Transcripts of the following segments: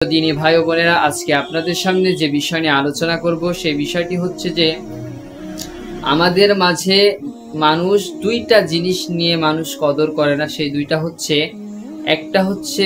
দিনী ভাই ও বোনেরা, আজকে আপনাদের সামনে যে বিষয় নিয়ে আলোচনা করব সেই বিষয়টি হচ্ছে যে আমাদের মাঝে মানুষ দুইটা জিনিস নিয়ে মানুষ কদর করে না। সেই দুইটা হচ্ছে, একটা হচ্ছে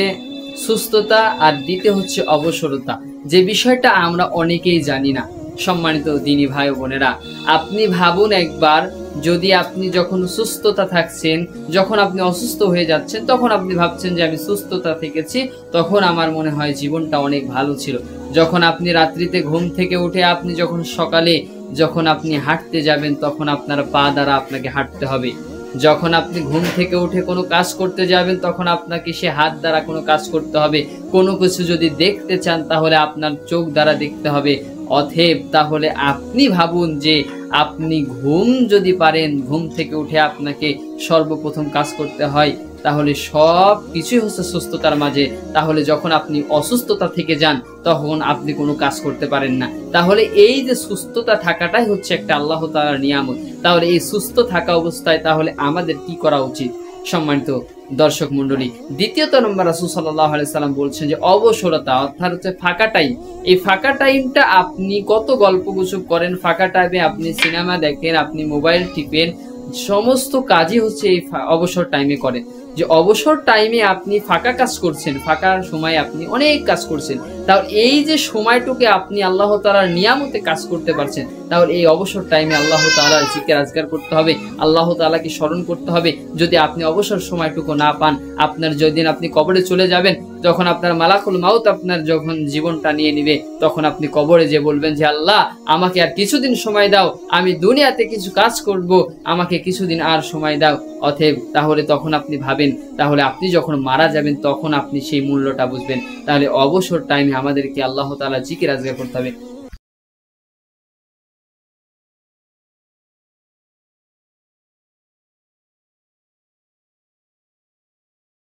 সুস্থতা আর দ্বিতীয় হচ্ছে অবসরতা, যে বিষয়টা আমরা অনেকেই জানি না। সম্মানিত দিনী ভাই ও বোনেরা, আপনি ভাবুন একবার, যদি আপনি যখন সুস্থতা থাকছেন, যখন আপনি অসুস্থ হয়ে যাচ্ছেন, তখন আপনি ভাবছেন যে আমি সুস্থতা থেকেছি, তখন আমার মনে হয় জীবনটা অনেক ভালো ছিল। যখন আপনি রাত্রিতে ঘুম থেকে উঠে আপনি যখন সকালে যখন আপনি হাঁটতে যাবেন, তখন আপনার পা দ্বারা আপনাকে হাঁটতে হবে। যখন আপনি ঘুম থেকে উঠে কোনো কাজ করতে যাবেন, তখন আপনাকে সে হাত দ্বারা কোনো কাজ করতে হবে। কোনো কিছু যদি দেখতে চান, তাহলে আপনার চোখ দ্বারা দেখতে হবে। অতএব তাহলে আপনি ভাবুন যে আপনি ঘুম যদি পারেন, ঘুম থেকে উঠে আপনাকে সর্বপ্রথম কাজ করতে হয়, তাহলে সব কিছুই হচ্ছে সুস্থতার মাঝে। তাহলে যখন আপনি অসুস্থতা থেকে যান, তখন আপনি কোনো কাজ করতে পারেন না। তাহলে এই যে সুস্থতা থাকাটাই হচ্ছে একটা আল্লাহ তাআলার নিয়ামত। তাহলে এই সুস্থ থাকা অবস্থায় তাহলে আমাদের কি করা উচিত? সম্মানিত দর্শক মন্ডলী, দ্বিতীয়ত নম্বর রাসূল সাল্লাল্লাহু আলাইহি সাল্লাম বলছেন যে অবসরতা, অর্থাৎ হচ্ছে ফাঁকা টাইম। এই ফাঁকা টাইমটা আপনি কত গল্পগুজব করেন, ফাঁকা টাইমে আপনি সিনেমা দেখেন, আপনি মোবাইল টিপেন, সমস্ত কাজই হচ্ছে এই অবসর টাইমে করেন। যে অবসর টাইমে আপনি ফাঁকা কাজ করছেন, ফাঁকা সময় আপনি অনেক কাজ করছেন, তাহলে এই যে সময়টুকু আপনি আল্লাহ তাআলার নিয়ামতে কাজ করতে পারছেন, তাহলে এই অবসর টাইমে আল্লাহ তাআলার জিকির আজকার করতে হবে, আল্লাহ তাআলাকে স্মরণ করতে হবে। যদি আপনি অবসর সময়টুকু না পান, আপনার যেদিন আপনি কবরে চলে যাবেন, যখন আপনার মালাকুল মাউত আপনার যখন জীবনটা নিয়ে নিবে, তখন আপনি কবরে যে বলবেন যে আল্লাহ, আমাকে আর কিছুদিন সময় দাও, আমি দুনিয়াতে কিছু কাজ করব, আমাকে কিছুদিন আর সময় দাও। অতএব তাহলে তখন আপনি ভাবেন, তাহলে আপনি যখন মারা যাবেন, তখন আপনি সেই মূল্যটা বুঝবেন। তাহলে অবসর টাইমে আমাদেরকে আল্লাহ তাআলা জিকির আজকার করতে হবে।